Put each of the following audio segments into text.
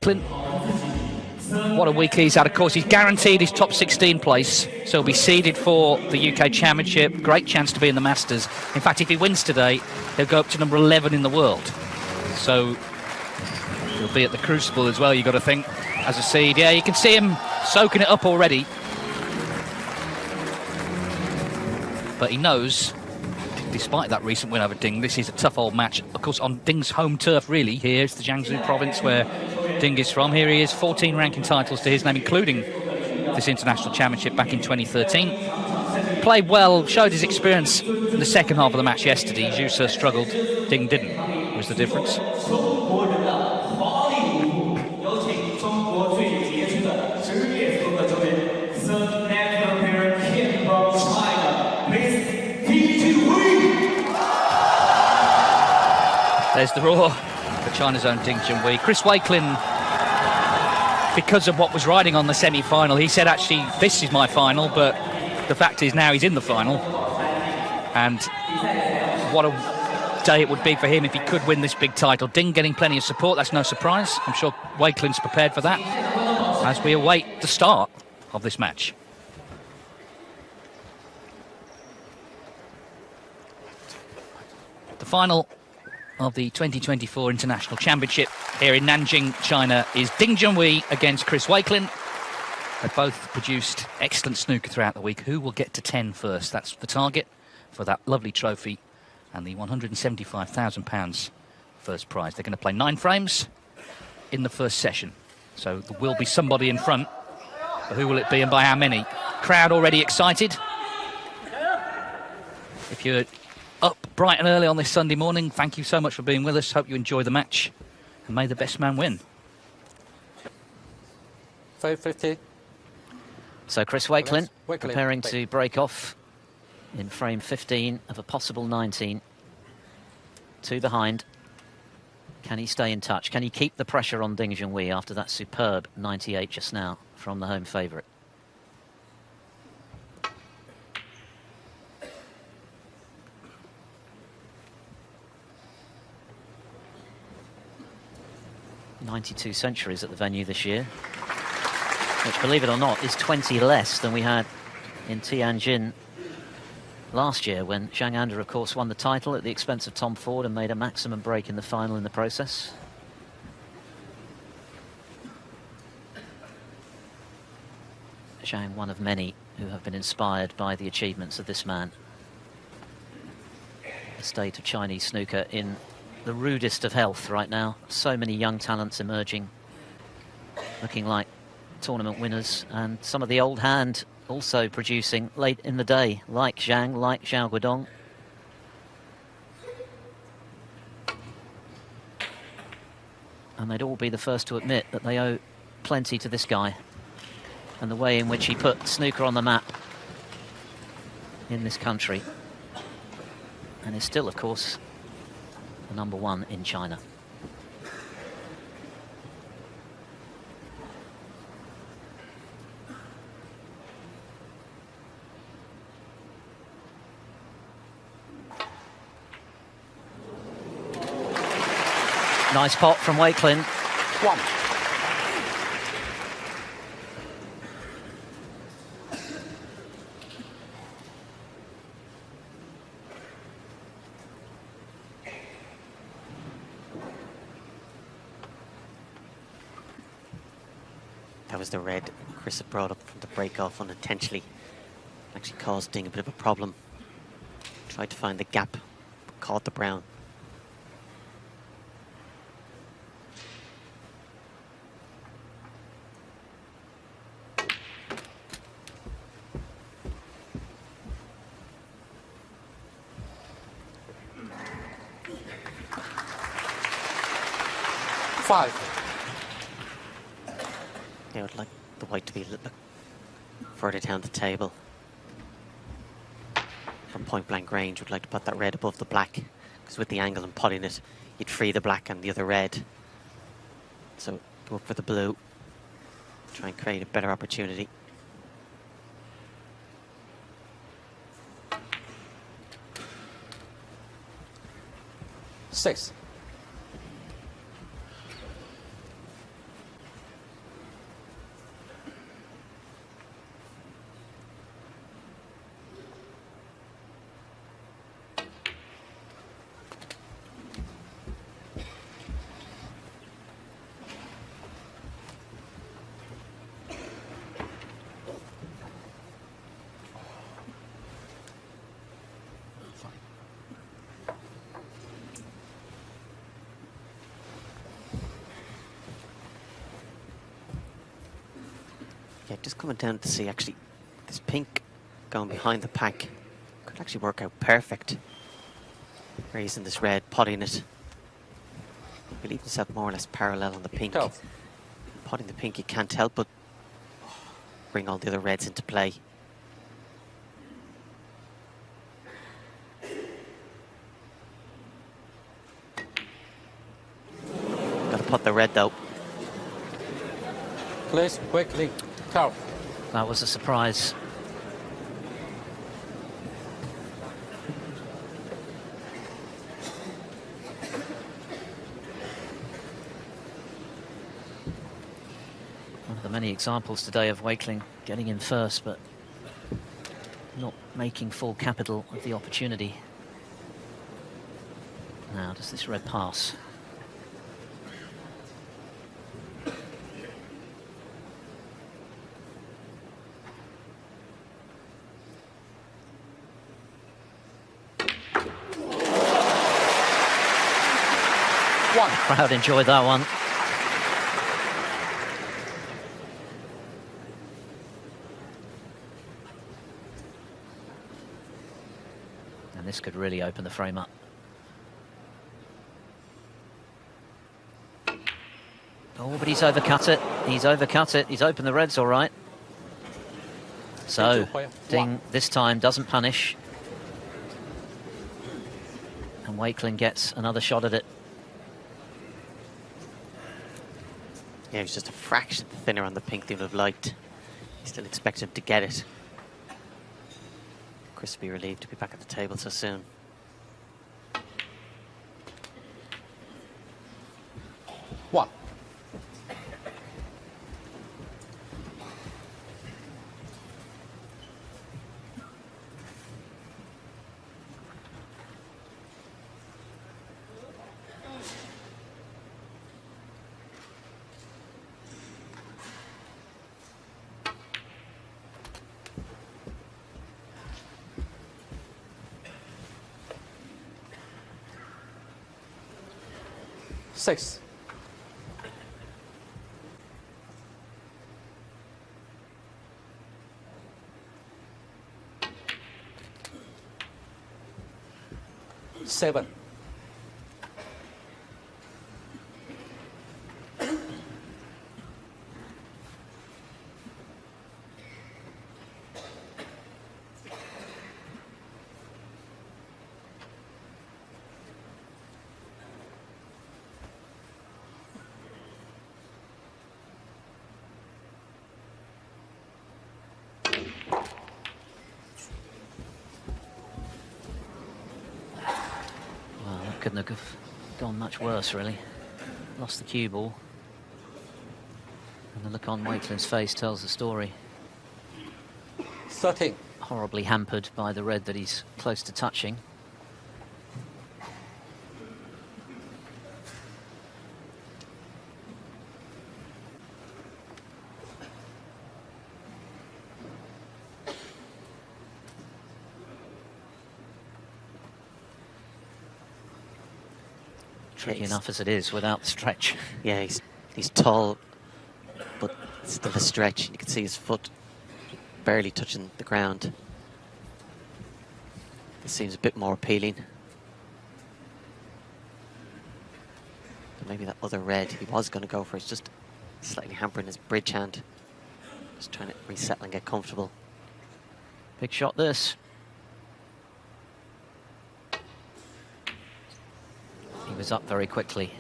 Wakelin. What a week he's had. Of course, he's guaranteed his top 16 place, so he'll be seeded for the UK Championship. Great chance to be in the Masters. In fact, if he wins today, he'll go up to number 11 in the world. So he'll be at the Crucible as well, you've got to think, as a seed. Yeah, you can see him soaking it up already. But he knows, despite that recent win over Ding, this is a tough old match. Of course, on Ding's home turf, really. Here's the Jiangsu province where Ding is from. Here he is, 14 ranking titles to his name, including this international championship back in 2013. Played well, showed his experience in the second half of the match yesterday. Zhu struggled, Ding didn't, was the difference. There's the roar for China's own Ding Junhui. Chris Wakelin, because of what was riding on the semi-final, he said, actually, this is my final, but the fact is now he's in the final. And what a day it would be for him if he could win this big title. Ding getting plenty of support, that's no surprise. I'm sure Wakelin's prepared for that as we await the start of this match. The final of the 2024 International Championship here in Nanjing, China, is Ding Junhui against Chris Wakelin. They've both produced excellent snooker throughout the week. Who will get to 10 first? That's the target for that lovely trophy and the £175,000 first prize. They're going to play 9 frames in the first session. So there will be somebody in front. But who will it be and by how many? Crowd already excited. If you're up bright and early on this Sunday morning, thank you so much for being with us. Hope you enjoy the match and may the best man win. 550. So Chris Wakelin preparing to break off in frame 15 of a possible 19. 2 behind. Can he stay in touch? Can he keep the pressure on Ding Junhui after that superb 98 just now from the home favourite? .92 centuries at the venue this year, which, believe it or not, is 20 less than we had in Tianjin last year, when Zhang Anda, of course, won the title at the expense of Tom Ford and made a maximum break in the final in the process. Zhang, one of many who have been inspired by the achievements of this man. The state of Chinese snooker in the rudest of health right now. So many young talents emerging, looking like tournament winners, and some of the old hand also producing late in the day, like Zhang, like Zhao Guodong. And they'd all be the first to admit that they owe plenty to this guy and the way in which he put snooker on the map in this country, and is still, of course, the #1 in China. Nice pot from Wakelin. 1. That was the red Chris had brought up from the break-off unintentionally. Actually caused Ding a bit of a problem. Tried to find the gap, but caught the brown. I would like the white to be a little bit further down the table. From point blank range, would like to put that red above the black, because with the angle and putting it, you'd free the black and the other red. So go up for the blue, try and create a better opportunity. Six. Yeah, just coming down to see actually this pink going behind the pack could actually work out perfect. Raising this red, potting it. You leave yourself more or less parallel on the pink. Potting the pink, you can't help but bring all the other reds into play. Got to pot the red though. Please, quickly. Cow. That was a surprise. One of the many examples today of Wakelin getting in first, but not making full capital of the opportunity. Now, does this red pass? The crowd enjoyed that one. And this could really open the frame up. Oh, but he's overcut it. He's overcut it. He's opened the reds all right. So, Ding this time doesn't punish. And Wakelin gets another shot at it. Yeah, he's just a fraction thinner on the pink than he would have liked. He still expected him to get it. Chris will be relieved to be back at the table so soon. One. Six. Seven. Couldn't have gone much worse, really. Lost the cue ball. And the look on Wakelin's face tells the story. 13. Horribly hampered by the red that he's close to touching. Tricky enough as it is without stretch. Yeah, he's tall, but still a stretch. You can see his foot barely touching the ground. This seems a bit more appealing. But maybe that other red he was going to go for is just slightly hampering his bridge hand. Just trying to resettle and get comfortable. Big shot this. He was up very quickly.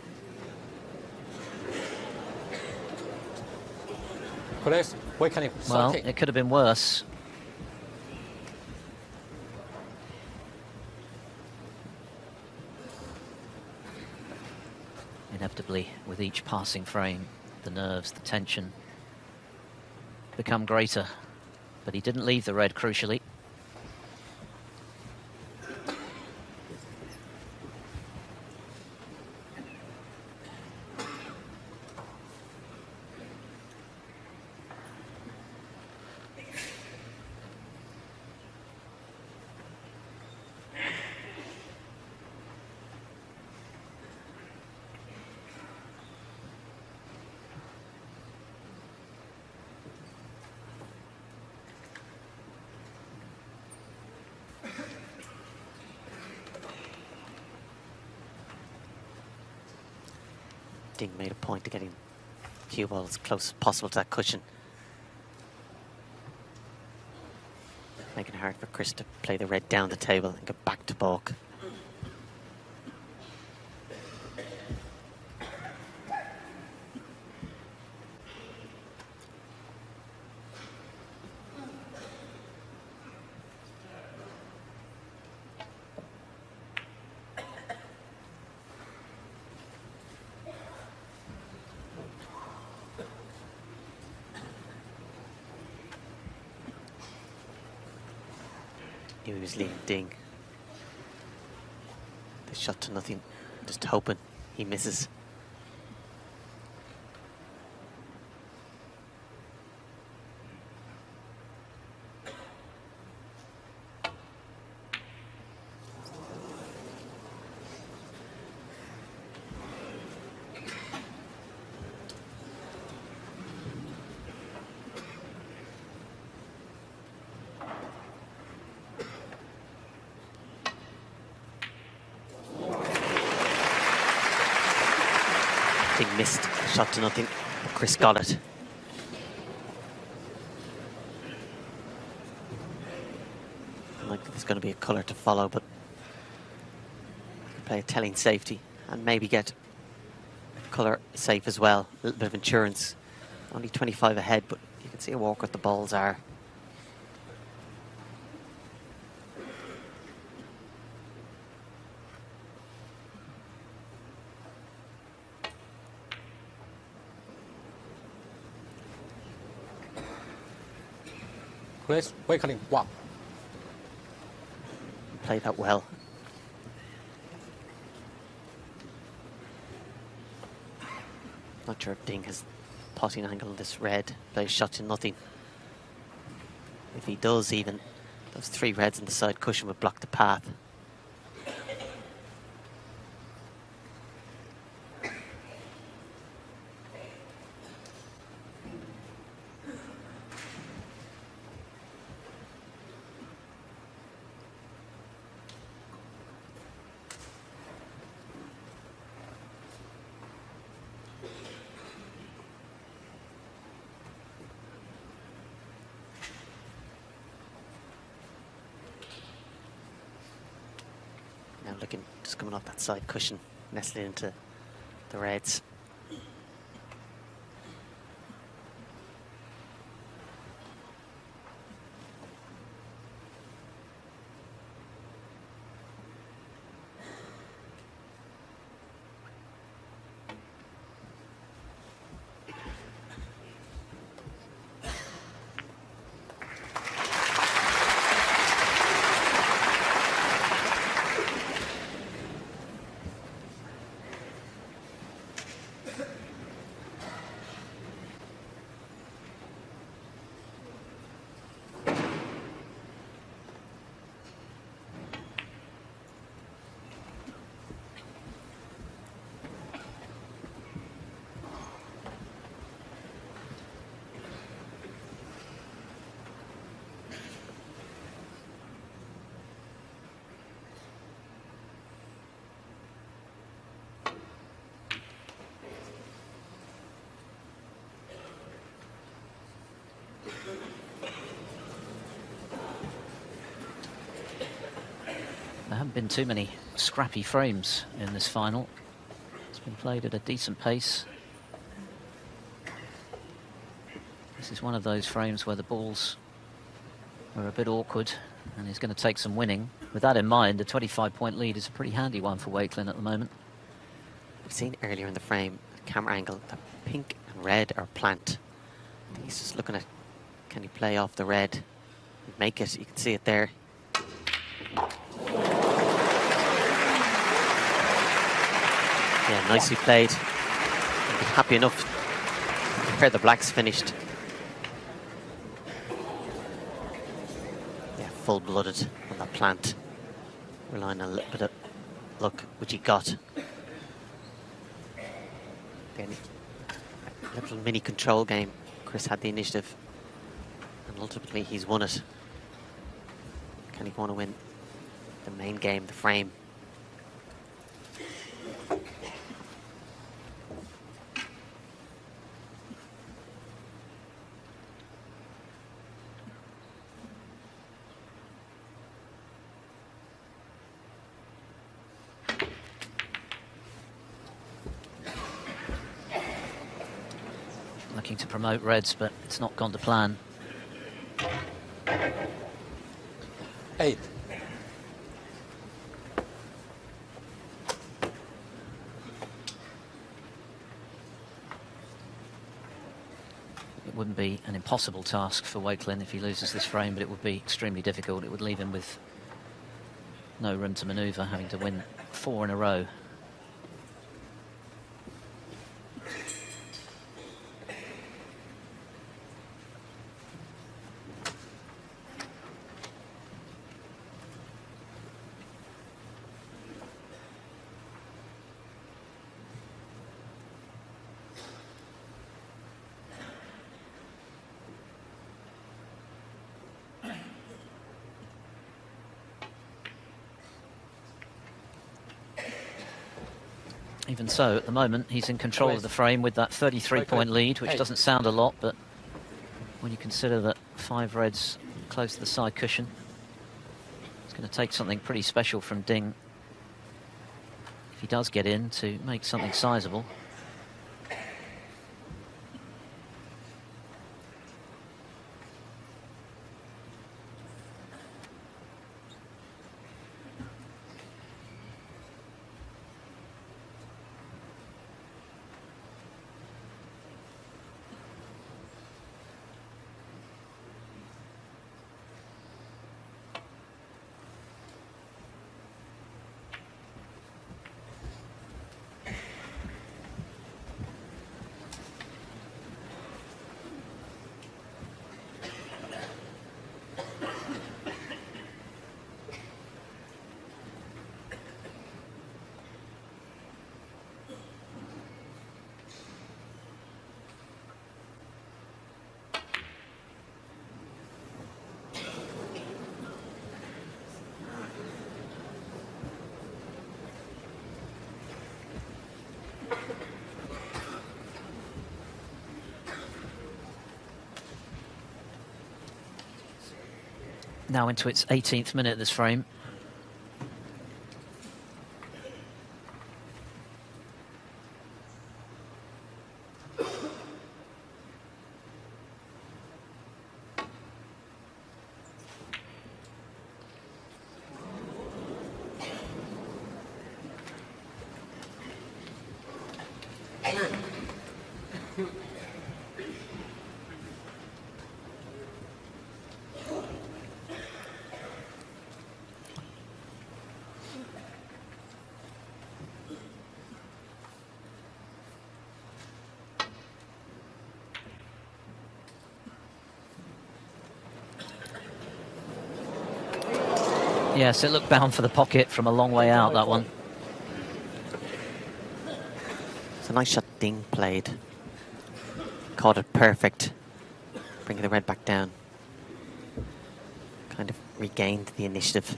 Well, it could have been worse. Inevitably, with each passing frame, the nerves, the tension become greater. But he didn't leave the red, crucially. Ding made a point of getting cue ball as close as possible to that cushion. Making it hard for Chris to play the red down the table and get back to balk. He was leading Ding. The shot to nothing, just hoping he misses. Ding missed, shot to nothing, but Chris got it. Like there's going to be a colour to follow, but play a telling safety and maybe get colour safe as well. A little bit of insurance. Only 25 ahead, but you can see how awkward the balls are. Chris, Wakelin, 1. Played that well. Not sure if Ding has potting angle on this red. Plays shot to nothing. If he does, even those 3 reds on the side cushion would block the path. Now looking, just coming off that side cushion, nestling into the reds. There haven't been too many scrappy frames in this final. It's been played at a decent pace. This is one of those frames where the balls are a bit awkward and he's going to take some winning. With that in mind, the 25-point lead is a pretty handy one for Wakelin at the moment. We've seen earlier in the frame, the camera angle, that pink and red are plant. I think he's just looking at, can he play off the red? Make it, you can see it there. Yeah, nicely played. I'd be happy enough where the blacks finished. Yeah, full-blooded on that plant. Relying on a little bit of luck, which he got. Then a little mini control game. Chris had the initiative. And ultimately he's won it. Can he want to win the main game, the frame? looking to promote reds, but it's not gone to plan. 8. It wouldn't be an impossible task for Wakelin if he loses this frame, but it would be extremely difficult. It would leave him with no room to manoeuvre, having to win 4 in a row. Even so, at the moment, he's in control of the frame with that 33-point lead, which doesn't sound a lot, but when you consider that 5 reds close to the side cushion, it's going to take something pretty special from Ding, if he does get in, to make something sizable. Now into its 18th minute of this frame. Yes, it looked bound for the pocket from a long way out, that one. It's a nice shot Ding played. Caught it perfect. Bringing the red back down. Kind of regained the initiative.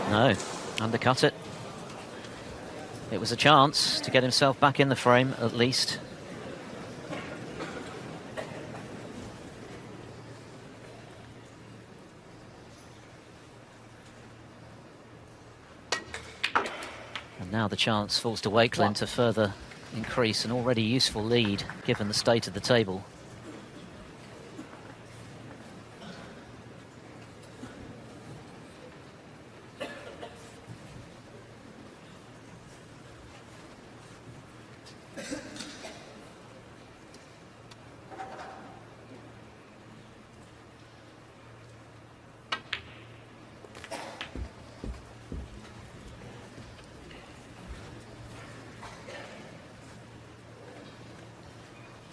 No, undercut it. It was a chance to get himself back in the frame, at least. And now the chance falls to Wakelin to further increase an already useful lead, given the state of the table.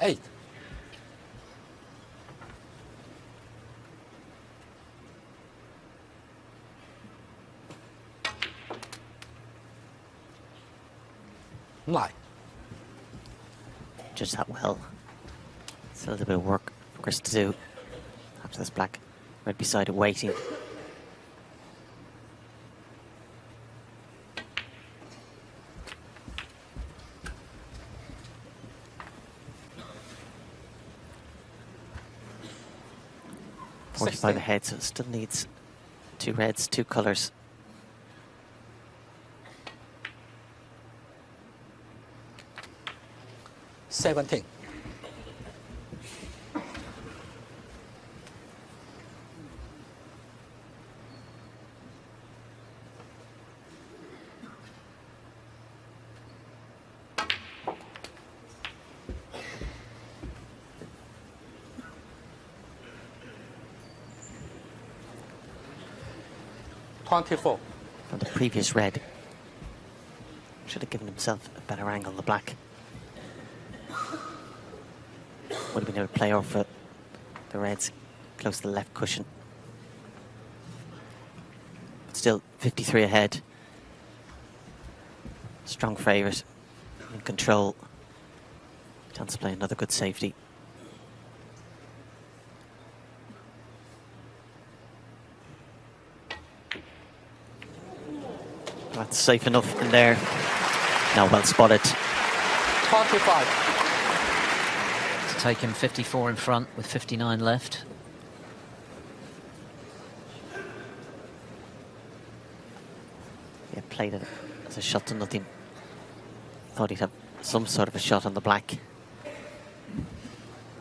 Eight. Nine. Just that well. Still a little bit of work for Chris to do after this black right beside it waiting. 45 ahead, so it still needs 2 reds, 2 colours. $17. $24. From the previous red. Should have given himself a better angle on the black. Would have been able to play off the reds close to the left cushion. Still 53 ahead. Strong favourite. In control. Chance to play another good safety. That's safe enough in there. Now well spotted. 25. It's taken 54 in front with 59 left. Yeah, played it as a shot to nothing. Thought he'd have some sort of a shot on the black.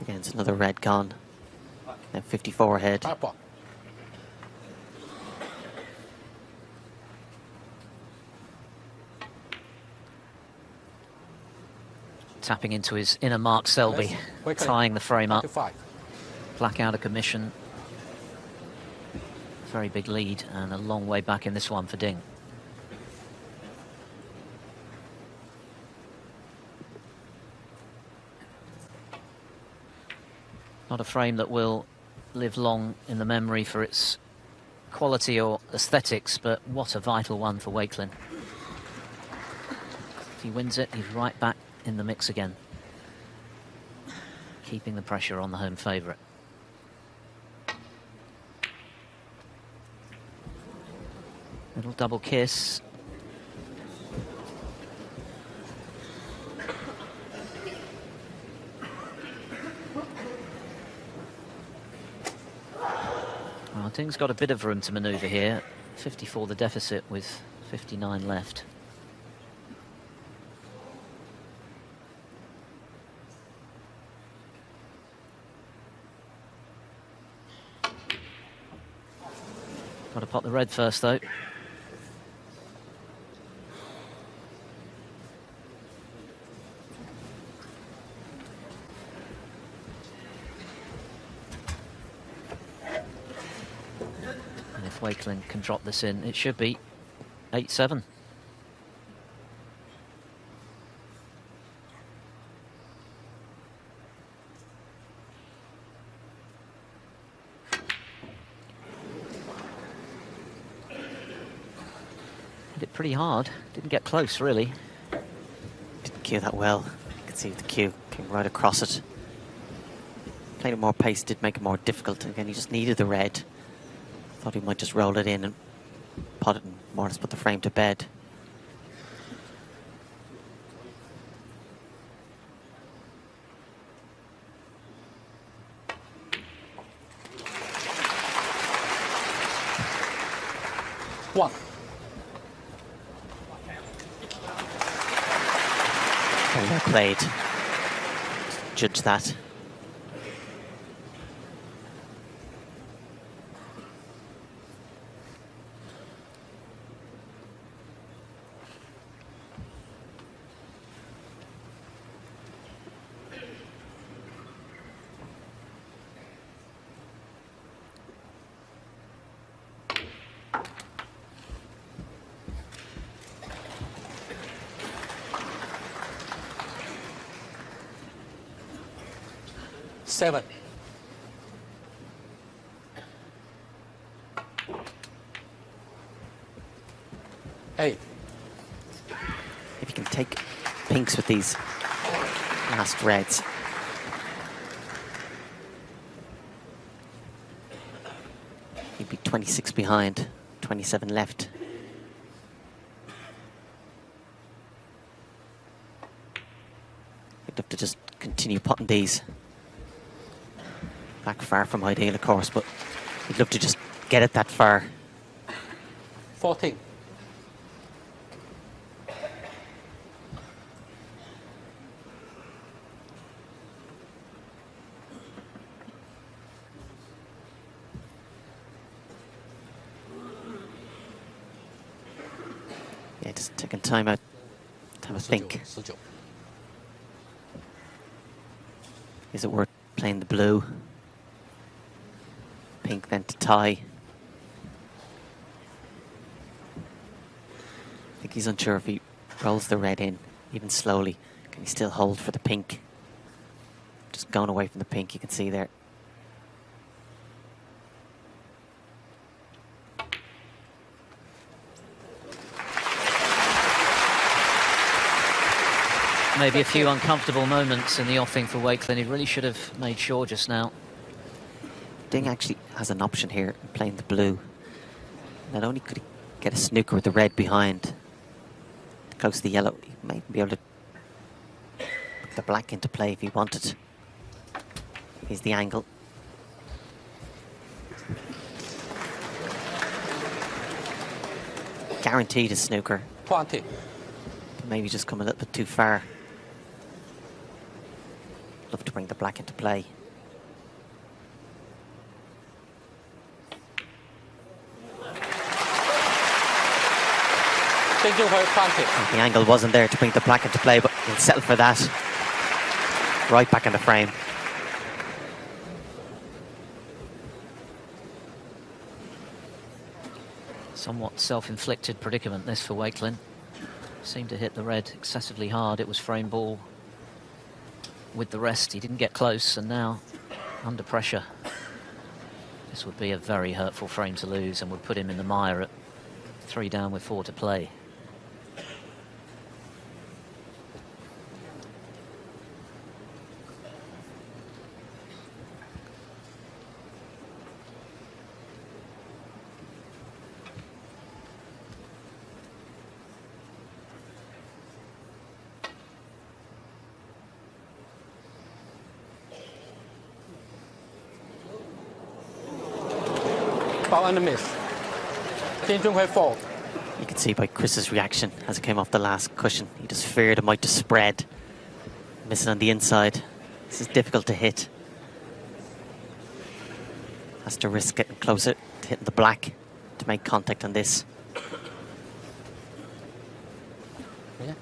Again, it's another red gone. Now 54 ahead. Purple. Tapping into his inner Mark Selby, tying the frame up. 25. Black out of commission. Very big lead and a long way back in this one for Ding. Not a frame that will live long in the memory for its quality or aesthetics, but what a vital one for Wakelin. If he wins it, he's right back in the mix again, keeping the pressure on the home favourite. Little double kiss. Well, Ding's got a bit of room to manoeuvre here. 54 the deficit with 59 left. Got to pot the red first, though. And if Wakelin can drop this in, it should be 8-7. Pretty hard. Didn't get close, really. Didn't cue that well. You can see the cue came right across it. Played it more pace, did make it more difficult. Again, he just needed the red. Thought he might just roll it in and pot it and more or less put the frame to bed. One. Well played. Judge that. Seven. Eight. If you can take pinks with these last reds. He'd be 26 behind, 27 left. You'd have to just continue potting these. Back far from ideal, of course, but He'd love to just get it that far. 14. Yeah, just taking time out to have a think. 19. Is it worth playing the blue? Pink then to tie. I think he's unsure if he rolls the red in, even slowly. Can he still hold for the pink? Just gone away from the pink, you can see there. Maybe a few uncomfortable moments in the offing for Wakelin. He really should have made sure just now. Ding actually has an option here in playing the blue. Not only could he get a snooker with the red behind, close to the yellow, he might be able to put the black into play if he wanted. Here's the angle. Guaranteed a snooker. 20. Maybe just come a little bit too far. Love to bring the black into play. Junhui 20. The angle wasn't there to bring the black into play, but he'll settle for that. Right back in the frame. Somewhat self-inflicted predicament this for Wakelin. Seemed to hit the red excessively hard. It was frame ball with the rest. He didn't get close, and now under pressure. This would be a very hurtful frame to lose and would put him in the mire at 3 down with 4 to play. And a miss. Junhui 4. You can see by Chris's reaction as it came off the last cushion. He just feared it might just spread. Missing on the inside. This is difficult to hit. Has to risk getting closer to hitting the black to make contact on this. Yeah.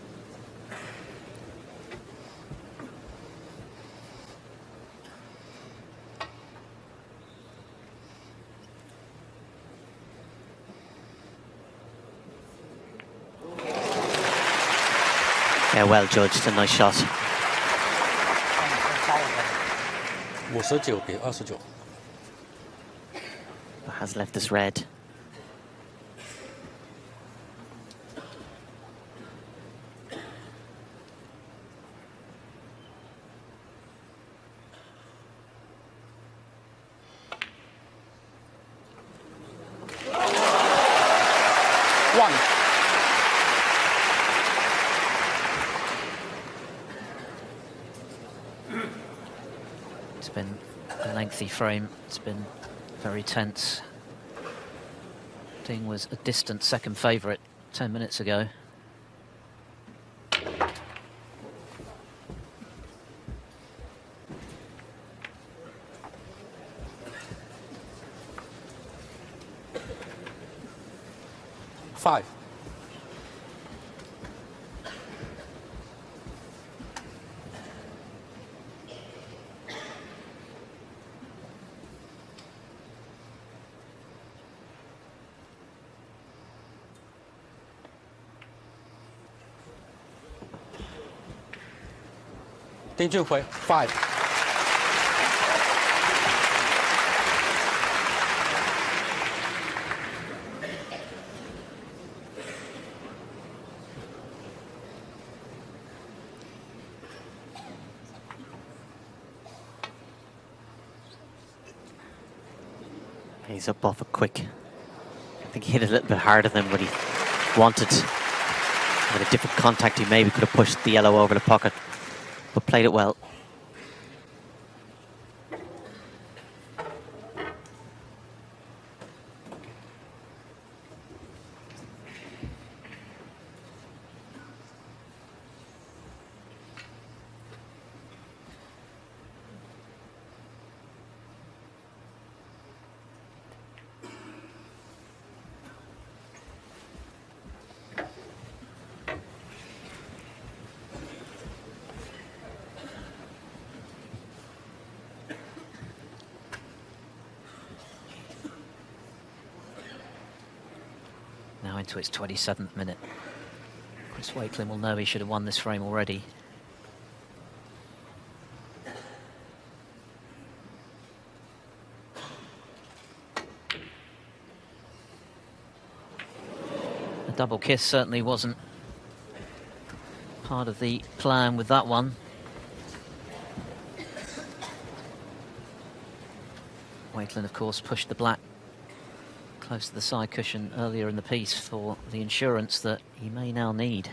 Yeah, well judged, a nice shot. 59比29. Has left this red. It's been a lengthy frame. It's been very tense. Ding was a distant second favourite 10 minutes ago. Five. Junhui 5. He's up off it quick. I think he hit it a little bit harder than what he wanted. With a different contact, he maybe could have pushed the yellow over the pocket, but played it well. into its 27th minute. Chris Wakelin will know he should have won this frame already. A double kiss certainly wasn't part of the plan with that one. Wakelin, of course, pushed the black close to the side cushion earlier in the piece for the insurance that he may now need.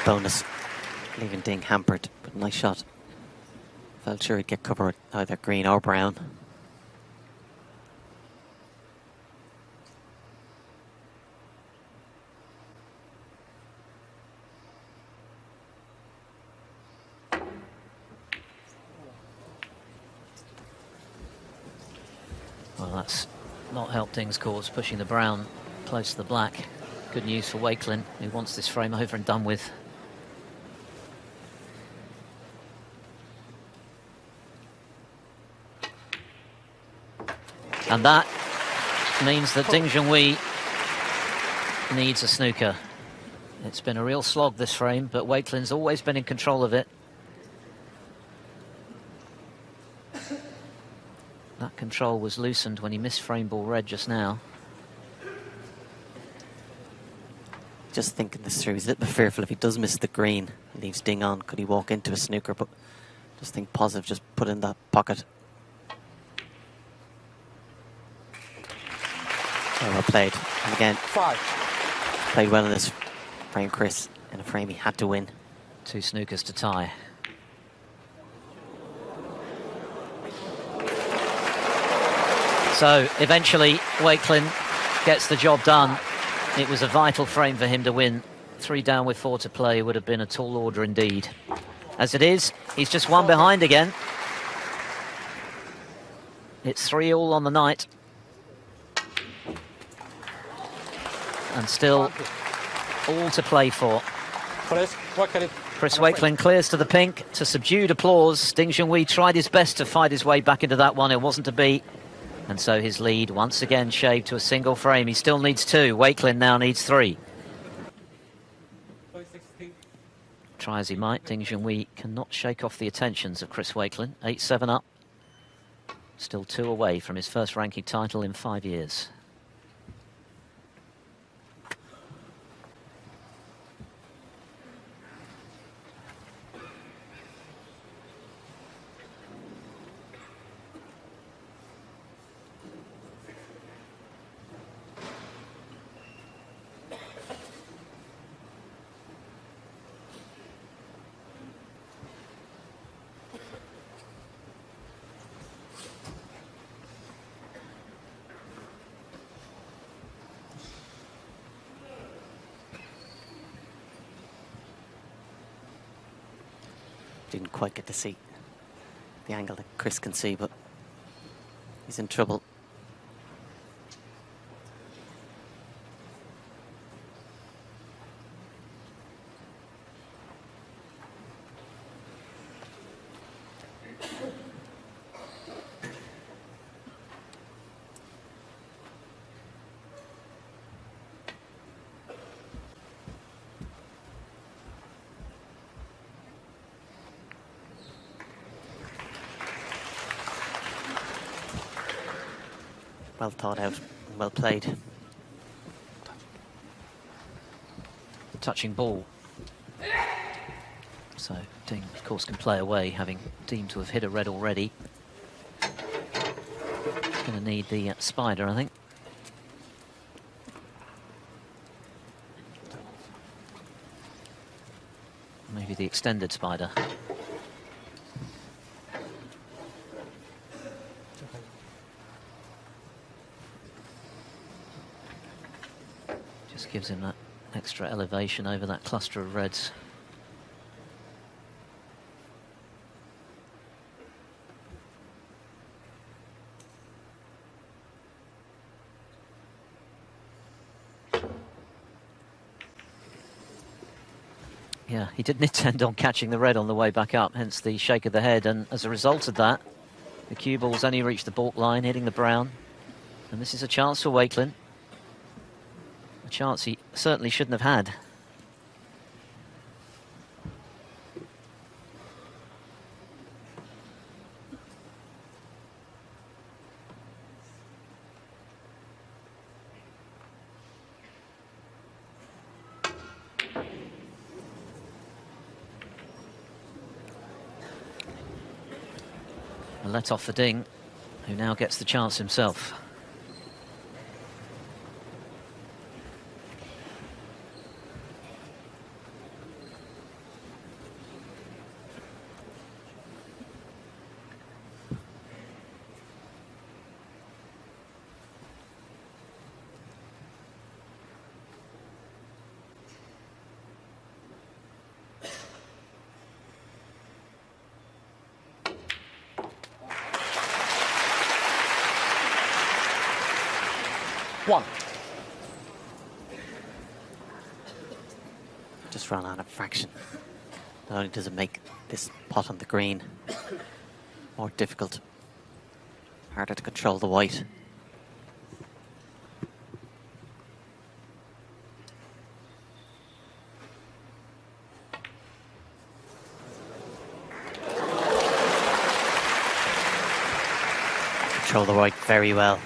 Bonus, leaving Ding hampered, but nice shot. Felt sure he'd get cover with either green or brown. Well, that's not helped Ding's cause, pushing the brown close to the black. Good news for Wakelin, who wants this frame over and done with. And that means that Ding Junhui needs a snooker. It's been a real slog, this frame, but Wakelin's always been in control of it. That control was loosened when he missed frame ball red just now. Just thinking this through, he's a little bit fearful if he does miss the green, leaves Ding on, could he walk into a snooker? But just think positive, just put in that pocket. Oh, well played. And again, 5. played well in this frame, Chris, in a frame he had to win. 2 snookers to tie. So eventually Wakelin gets the job done. It was a vital frame for him to win. 3 down with 4 to play would have been a tall order indeed. As it is, he's just 1 behind again. It's 3-all on the night. And still all to play for. Chris Wakelin clears to the pink to subdued applause. Ding Junhui tried his best to fight his way back into that one. It wasn't to be. And so his lead once again shaved to a single frame. He still needs 2. Wakelin now needs 3. Try as he might, Ding Junhui cannot shake off the attentions of Chris Wakelin. 8-7 up. Still 2 away from his first ranking title in 5 years. Didn't quite get to see the angle that Chris can see, but he's in trouble. Well thought out, well played. Touching ball. So Ding, of course, can play away, having deemed to have hit a red already. Going to need the spider, I think. Maybe the extended spider. Just gives him that extra elevation over that cluster of reds. Yeah, he didn't intend on catching the red on the way back up, hence the shake of the head, and as a result of that, the cue ball's only reached the baulk line, hitting the brown, and this is a chance for Wakelin. A chance he certainly shouldn't have had. A let off for Ding, who now gets the chance himself. One. Just run out of fraction. Not only does it make this pot on the green more difficult, harder to control the white. Control the white very well.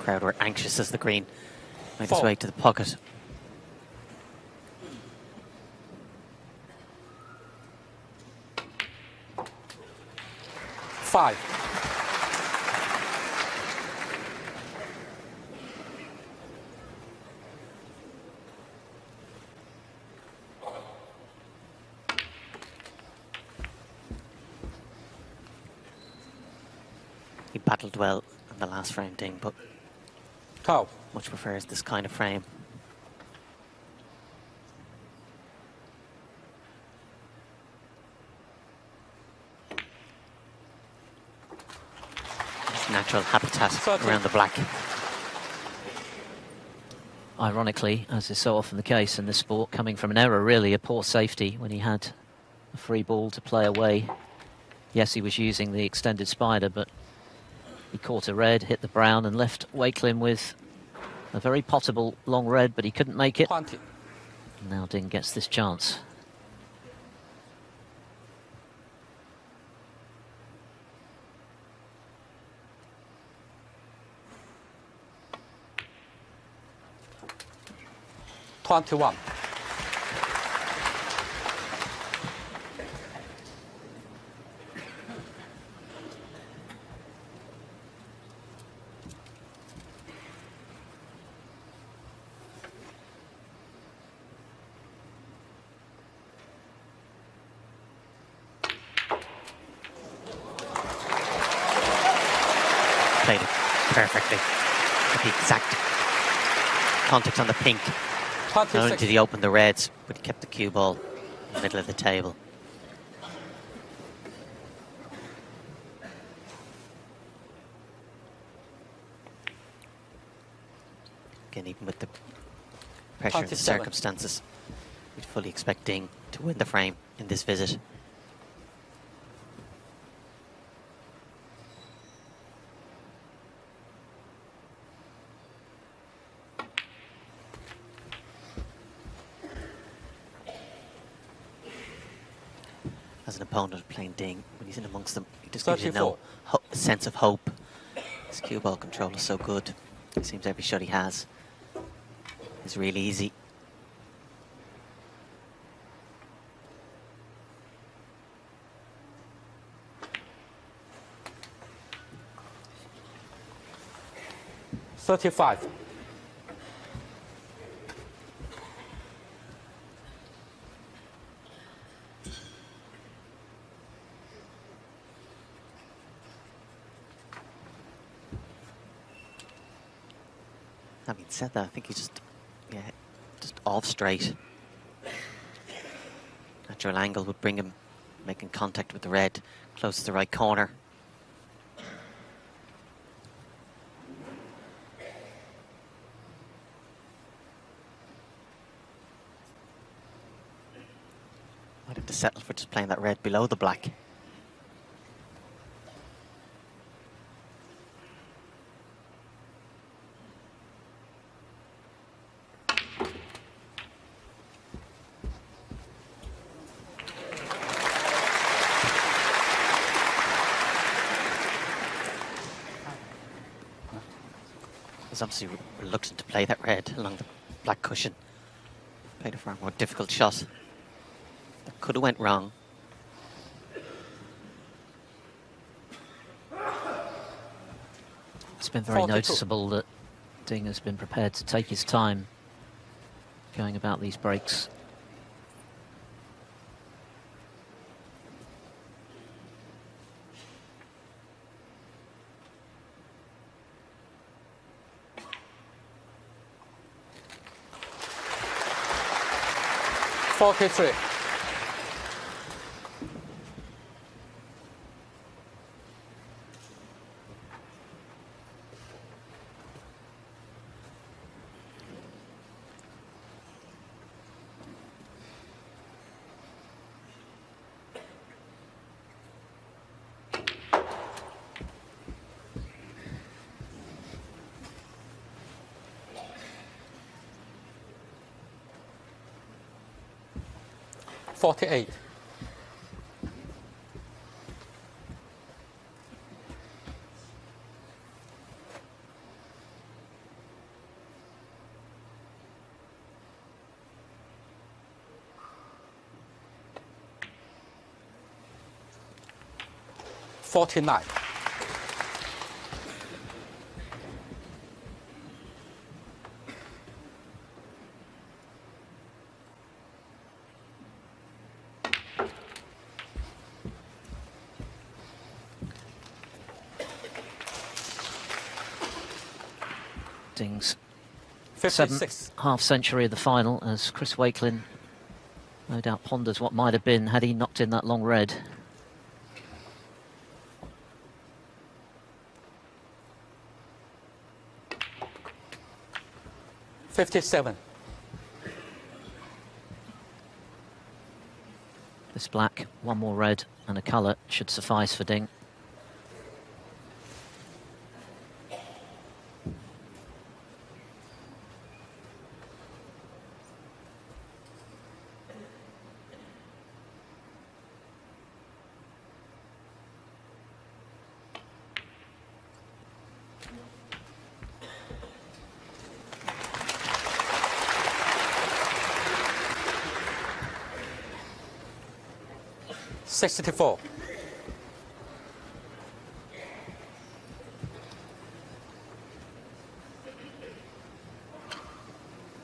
Crowd were anxious as the green made its way to the pocket. Five. He battled well in the last frame, Ding, but 12. much prefers this kind of frame. His natural habitat around the black. Ironically, as is so often the case in this sport, coming from an error, really, a poor safety when he had a free ball to play away. Yes, he was using the extended spider, but he caught a red, hit the brown, and left Wakelin with a very potable long red, but he couldn't make it. 20. Now Ding gets this chance. $21. Played it perfectly. With the exact contact on the pink. Not only did he open the reds, but he kept the cue ball in the middle of the table. Again, even with the pressure and the 27. circumstances, we'd fully expect Ding to win the frame in this visit. As an opponent playing Ding, when he's in amongst them, he just gives you no sense of hope. His cue ball control is so good. It seems every shot he has is really easy. $35. Having said that, I think he just off straight. Natural angle would bring him making contact with the red close to the right corner. Might have to settle for just playing that red below the black. He's obviously reluctant to play that red along the black cushion. Played a far more difficult shot. That could have went wrong. It's been very noticeable that Ding has been prepared to take his time going about these breaks. .43. .48. .49. Ding's 56. seventh half-century of the final, as Chris Wakelin no doubt ponders what might have been had he knocked in that long red. .57. This black, one more red and a colour should suffice for Ding. .64.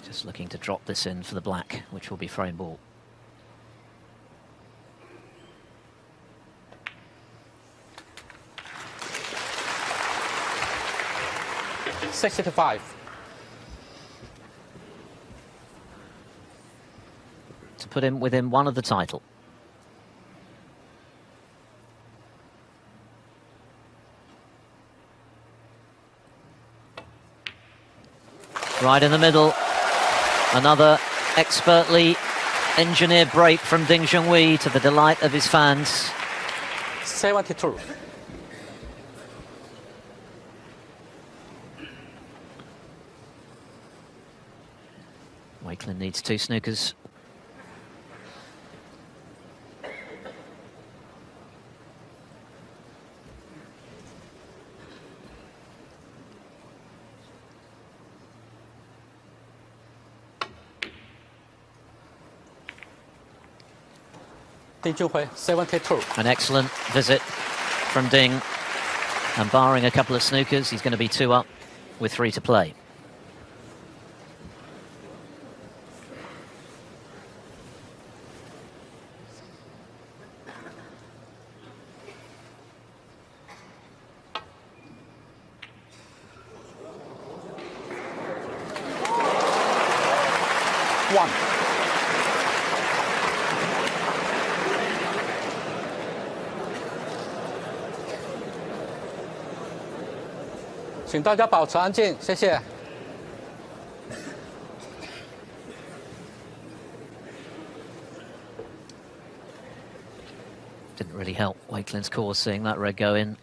Just looking to drop this in for the black, which will be frame ball. .65. To put him within one of the title. Right in the middle, another expertly engineered break from Ding Junhui to the delight of his fans. 72. Wakelin needs 2 snookers. Junhui, 72. An excellent visit from Ding, and barring a couple of snookers, he's going to be 2 up with 3 to play. 1。请大家保持安静，谢谢。 Didn't really help Wakelin's cause seeing that red go in.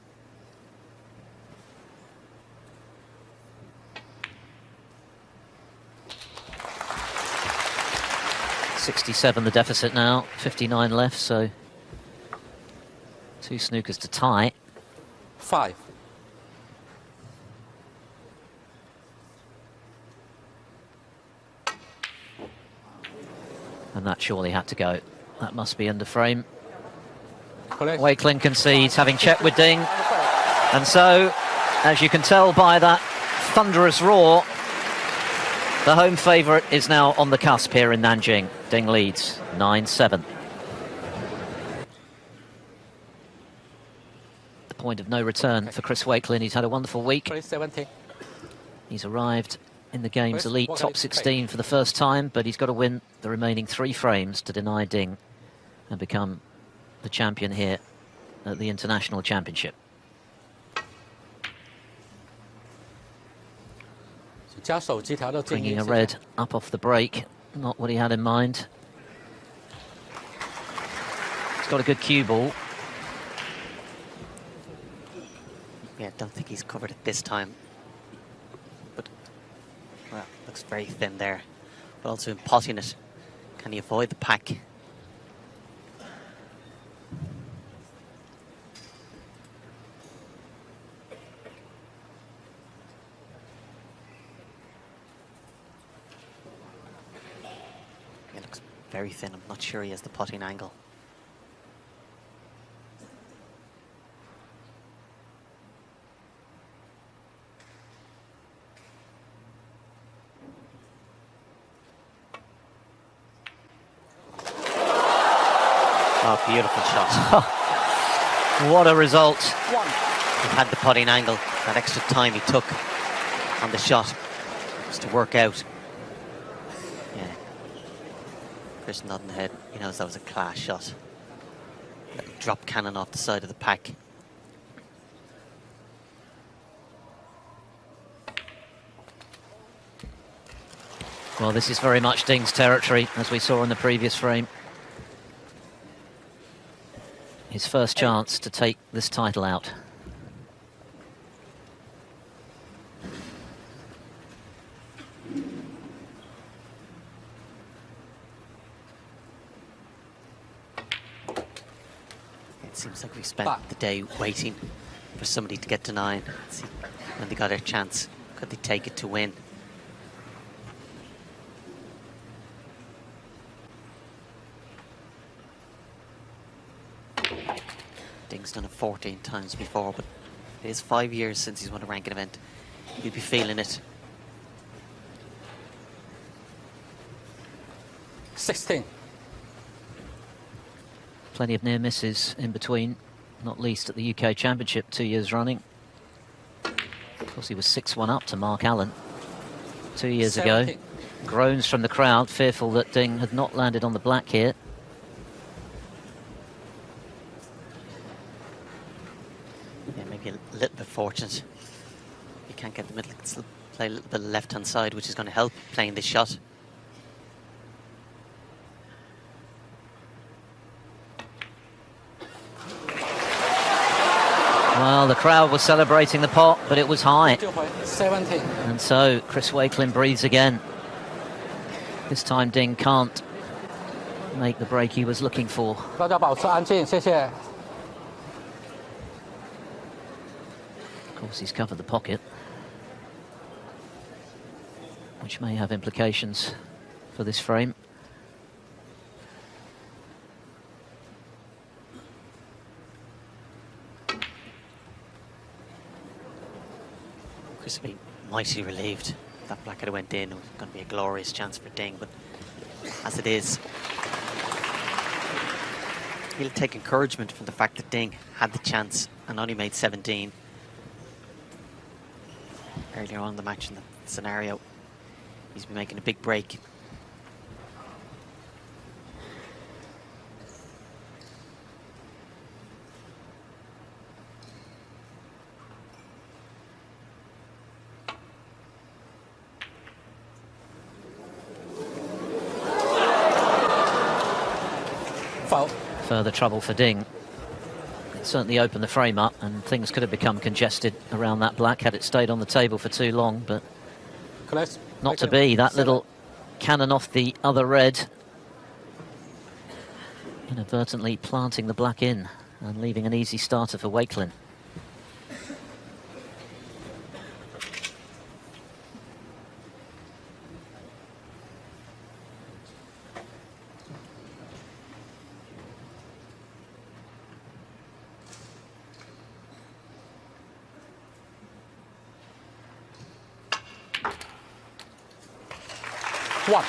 .67 the deficit now, 59 left, so 2 snookers to tie. 5. And that surely had to go. That must be under frame. Correct. Wakelin concedes, having checked with Ding. And so, as you can tell by that thunderous roar, the home favourite is now on the cusp here in Nanjing. Ding leads 9-7. The point of no return for Chris Wakelin. He's had a wonderful week. 70. He's arrived in the game's elite top 16 for the first time, but he's got to win the remaining 3 frames to deny Ding and become the champion here at the International Championship. Bringing a red up off the break, not what he had in mind. He's got a good cue ball. Yeah, don't think he's covered it this time. But, well, looks very thin there. But also in potting it, can he avoid the pack? It looks very thin. I'm not sure he has the potting angle. Oh, beautiful shot. What a result. He had the putting angle. That extra time he took on the shot was to work out. Yeah. Chris nodding the head. He knows that was a class shot. Little drop cannon off the side of the pack. Well, this is very much Ding's territory, as we saw in the previous frame. His first chance to take this title out. It seems like we spent the day waiting for somebody to get to 9. Let's see when they got their chance. Could they take it to win? Ding's done it 14 times before, but it is 5 years since he's won a ranking event. He'll be feeling it. 16. Plenty of near misses in between, not least at the UK Championship 2 years running. Of course, he was 6-1 up to Mark Allen 2 years 17. ago. Groans from the crowd, fearful that Ding had not landed on the black here. Yeah, maybe a little bit fortunate. You can't get the middle, he can still play a little bit of left-hand side, which is going to help playing this shot. Well, the crowd was celebrating the pot, but it was high. 17. And so Chris Wakelin breathes again. This time Ding can't make the break he was looking for. 大家保持安静，谢谢。 Of course, he's covered the pocket, which may have implications for this frame. Chris would be mightily relieved if that black had went in. It was going to be a glorious chance for Ding, but as it is, he'll take encouragement from the fact that Ding had the chance and only made 17 earlier on in the match in the scenario. He's been making a big break. further trouble for Ding. It certainly opened the frame up, and things could have become congested around that black had it stayed on the table for too long, but not to be. That little cannon off the other red, inadvertently planting the black in and leaving an easy starter for Wakelin. One.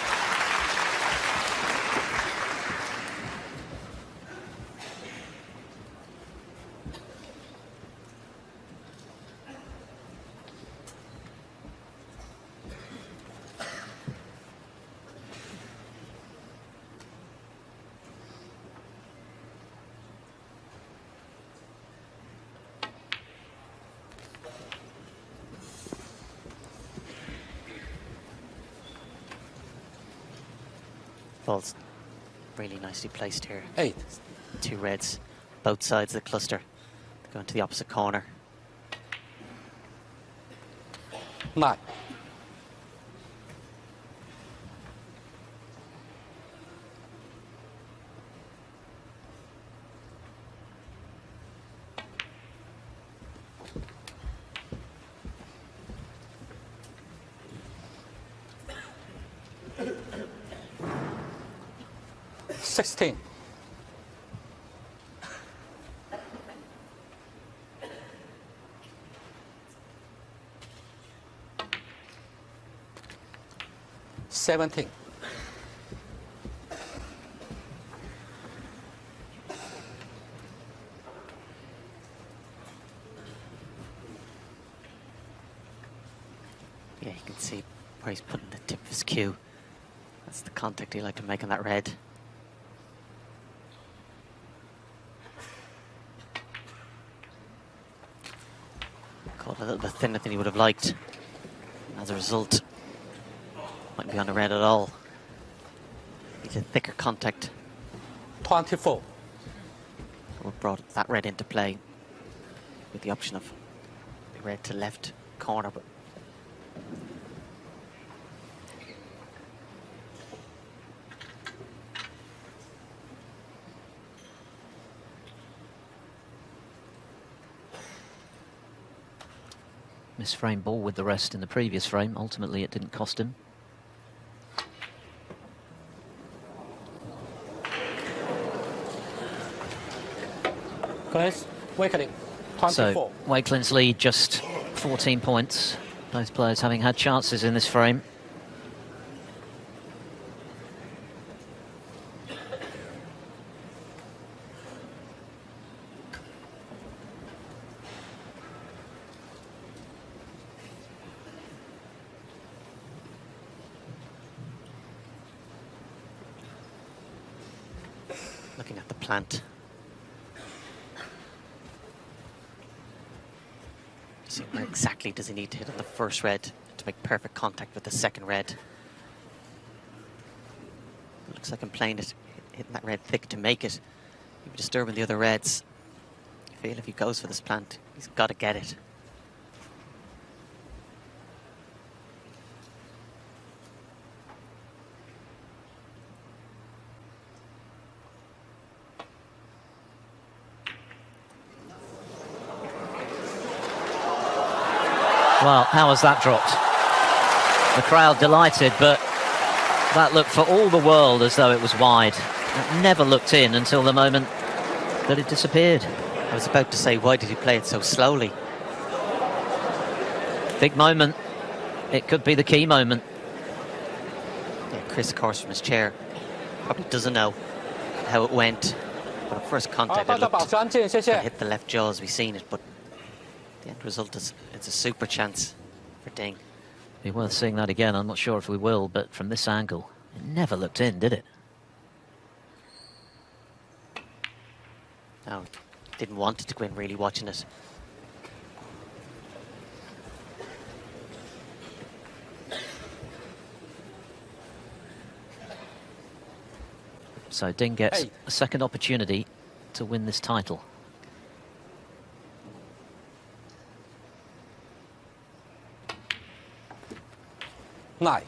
Ball's really nicely placed here. 8. 2 reds, both sides of the cluster. They go into the opposite corner. 9. Sixteen. Seventeen. Yeah, you can see where he's putting the tip of his cue. That's the contact he liked to make on that red. Caught a little bit thinner than he would have liked. As a result, mightn't be on the red at all. Needs a thicker contact. 24. What brought that red into play with the option of the red to left corner, but Misframed ball with the rest in the previous frame. Ultimately, it didn't cost him. Guys, Wakelin. 24. So Wakelin's lead just 14 points. Both players having had chances in this frame. looking at the plant. See where exactly does he need to hit on the first red to make perfect contact with the second red. It looks like I'm playing it, hitting that red thick to make it. He'll be disturbing the other reds. I feel if he goes for this plant, he's got to get it. Well, how has that dropped? The crowd delighted, but that looked for all the world as though it was wide. It never looked in until the moment that it disappeared. I was about to say, why did he play it so slowly? Big moment. It could be the key moment. Yeah, Chris, of course, from his chair, probably doesn't know how it went. But at first contact, it looked to hit the left jaw as we've seen it, but the end result is it's a super chance for Ding. Be worth seeing that again. I'm not sure if we will, but from this angle, it never looked in, did it? No, didn't want it to go in, really watching it. So Ding gets a second opportunity to win this title. Nine.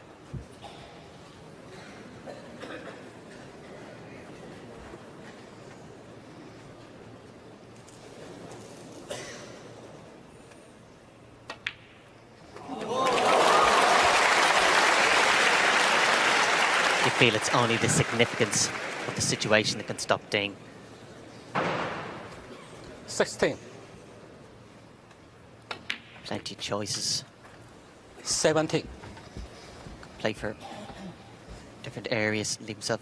You feel it's only the significance of the situation that can stop Ding. 16. Plenty of choices. 17. Play for different areas, leave himself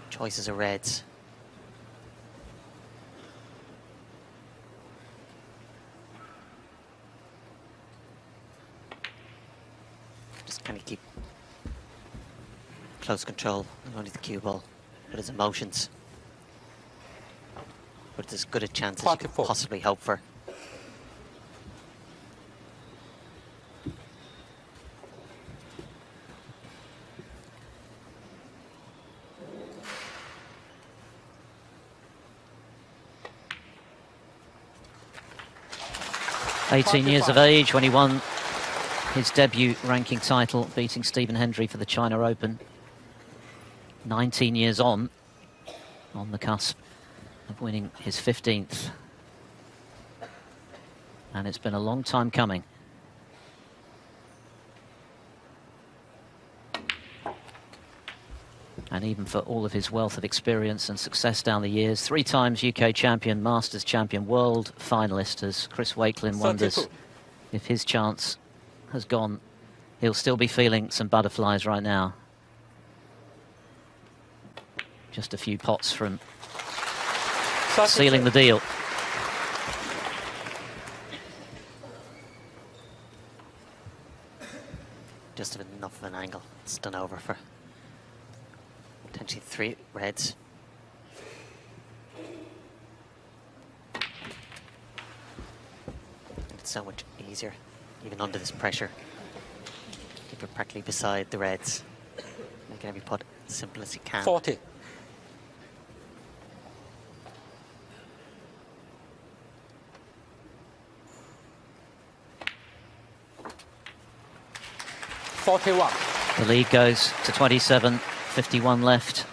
choices of reds. Just kind of keep close control, not only the cue ball, but his emotions. But it's as good a chance as you could possibly hope for. "18 years of age when he won his debut ranking title, beating Stephen Hendry for the China Open. 19 years on the cusp of winning his 15th. And it's been a long time coming. And even for all of his wealth of experience and success down the years, 3 times UK champion, Masters champion, world finalist, as Chris Wakelin wonders if his chance has gone. He'll still be feeling some butterflies right now. Just a few pots from sealing the deal. Just enough of an angle. It's done over for potentially 3 reds. It's so much easier, even under this pressure. Keep it practically beside the reds. Make every putt as simple as you can. 40. 41. The lead goes to 27, 51 left.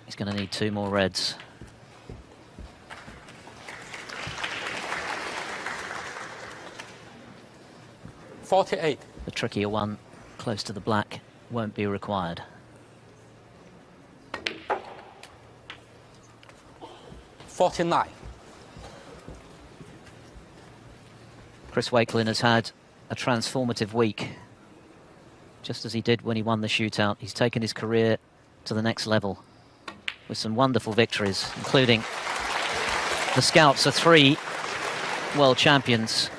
He's going to need 2 more reds. $48. The trickier one, close to the black, won't be required. $49. Chris Wakelin has had a transformative week, just as he did when he won the shootout. He's taken his career to the next level with some wonderful victories, including the scalps of 3 world champions.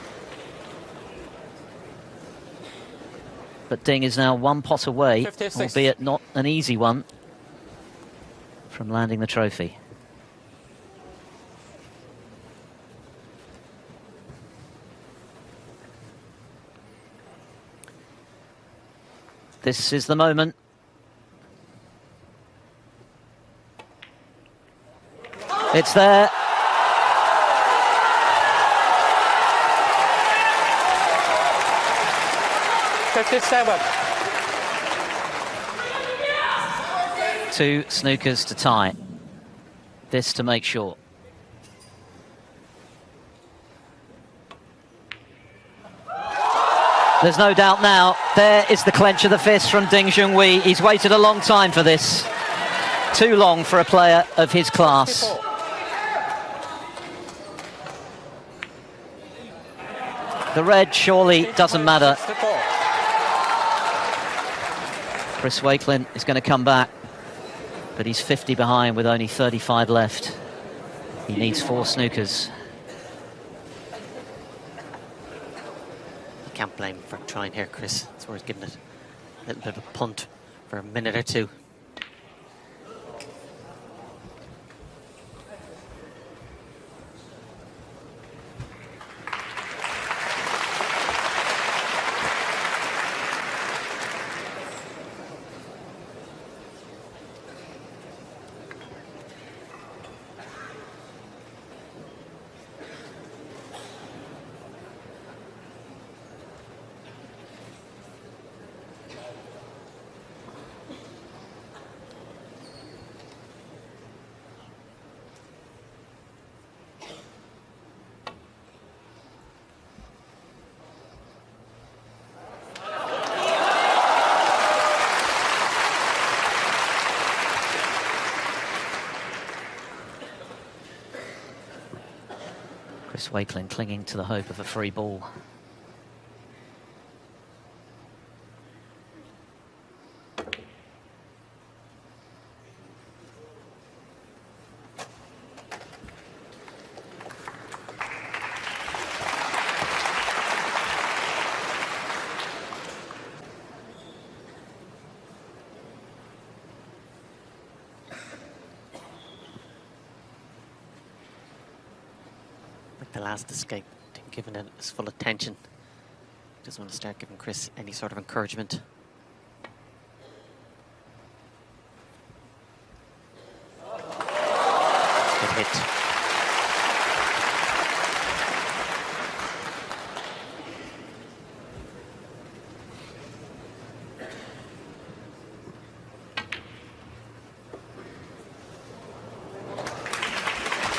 But Ding is now 1 pot away, 56. albeit not an easy one, from landing the trophy. This is the moment. It's there. $57. 2 snookers to tie. This to make sure. There's no doubt now. There is the clench of the fist from Ding Junhui. He's waited a long time for this. Too long for a player of his class. 54. The red surely doesn't matter. 64. Chris Wakelin is going to come back, but he's 50 behind with only 35 left. He needs 4 snookers. Can't blame him for trying here, Chris. It's worth giving it a little bit of a punt for a minute or 2. Chris Wakelin clinging to the hope of a free ball. The last escape, didn't give it his full attention. Doesn't want to start giving Chris any sort of encouragement. Good hit.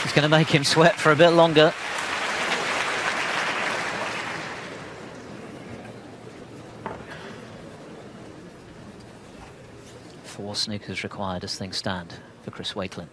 It's going to make him sweat for a bit longer. Four snookers required as things stand for Chris Wakelin.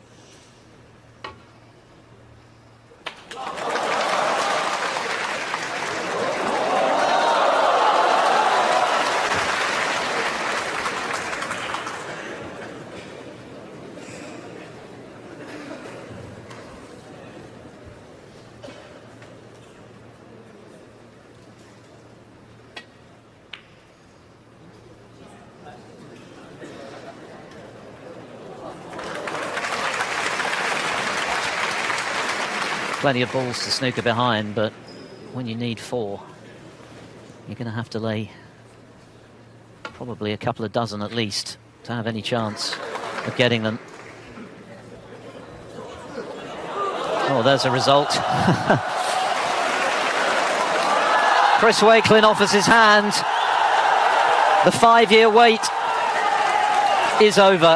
Plenty of balls to snooker behind, but when you need four, you're going to have to lay probably a couple of dozen at least to have any chance of getting them. Oh, there's a result. Chris Wakelin offers his hand. The 5-year wait is over.